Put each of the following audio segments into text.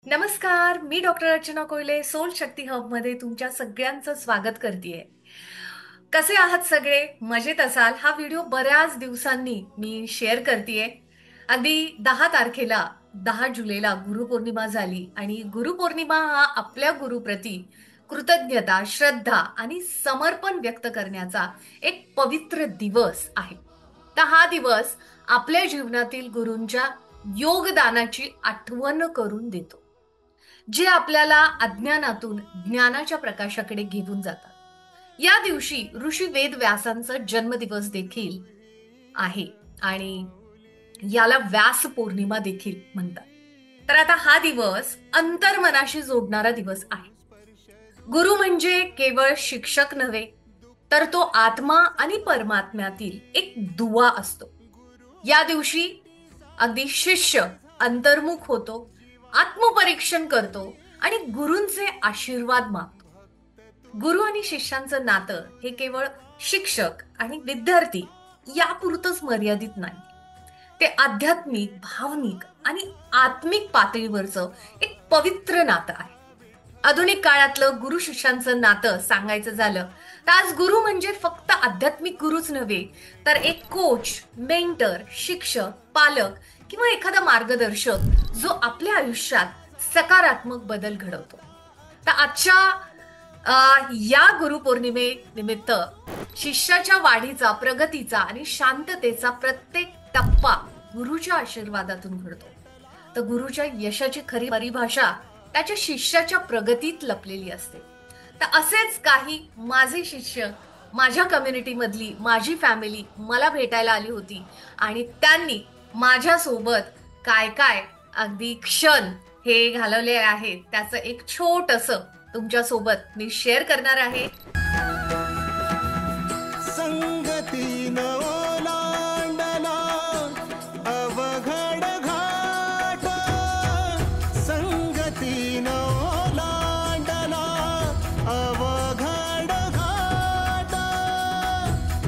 नमस्कार, मी डॉक्टर अर्चना कोयले सोल शक्ती हब मध्ये तुमच्या सगळ्यांचं स्वागत करतेय. कसे आहात सगळे? मजेत असाल? हा व्हिडिओ बऱ्याच दिवसांनी मी शेअर करतेय. अगदी 10 तारखेला 10 जुलैला गुरुपौर्णिमा झाली आणि गुरुपौर्णिमा हा आपल्या गुरुप्रती कृतज्ञता, श्रद्धा आणि समर्पण व्यक्त करण्याचा एक पवित्र दिवस आहे. तर हा दिवस आपल्या जीवनातील गुरूंच्या योगदानाची आठवण करून देतो, जे आपल्याला अज्ञानातून ज्ञानाच्या प्रकाशाकडे घेऊन जातात. या दिवशी ऋषी वेद व्यासांचा जन्मदिवस देखील आहे आणि याला व्यास पौर्णिमा देखील म्हणतात. तर आता हा दिवस अंतर्मनाशी जोडणारा दिवस आहे. गुरु म्हणजे केवळ शिक्षक नव्हे, तर तो आत्मा आणि परमात्म्यातील एक दुवा असतो. या दिवशी अगदी शिष्य अंतर्मुख होतो, आत्मपरीक्षण करतो आणि गुरूंचे आशीर्वाद मागतो. गुरु आणि शिष्यांचं नातं हे केवळ शिक्षक आणि विद्यार्थी यापुरतच मर्यादित नाही. ते आध्यात्मिक, भावनिक आणि आत्मिक पातळीवरचं एक पवित्र नातं आहे. आधुनिक काळातलं गुरु शिष्यांचं नातं सांगायचं झालं तर आज गुरु म्हणजे फक्त आध्यात्मिक गुरुच नव्हे, तर एक कोच, मेंटर, शिक्षक, पालक किंवा एखादा मार्गदर्शक जो आपल्या आयुष्यात सकारात्मक बदल घडवतो. तर आजच्या या गुरुपौर्णिमे निमित्त शिष्याच्या वाढीचा, प्रगतीचा आणि शांततेचा प्रत्येक टप्पा गुरुच्या आशीर्वादातून घडतो. तर गुरुच्या यशाची खरी परिभाषा त्याच्या शिष्याच्या प्रगतीत लपलेली असते. तर असेच काही माझे शिष्य माझ्या कम्युनिटी मधली माझी फॅमिली मला भेटायला आली होती आणि त्यांनी माझ्यासोबत काय काय अगदी क्षण हे घालवले आहेत त्याचं एक छोटंसं तुमच्या सोबत मी शेअर करणार आहे. संगतीन ओलांडला अवघड घाट, संगतीन ओलांडला अवघड घाट,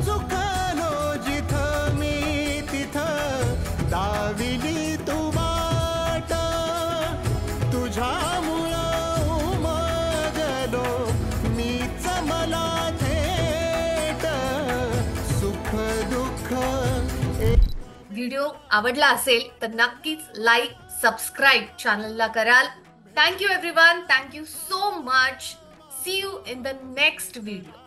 चुकलो जिथं मी तिथं दाविली तू वाट, तुझ्यामुळं उमगलो मीच मला थेट, सुख दुःख व्हिडिओ आवडला असेल तर नक्कीच लाईक, सबस्क्राईब चॅनलला कराल. Thank you everyone. Thank you so much. See you in the next video.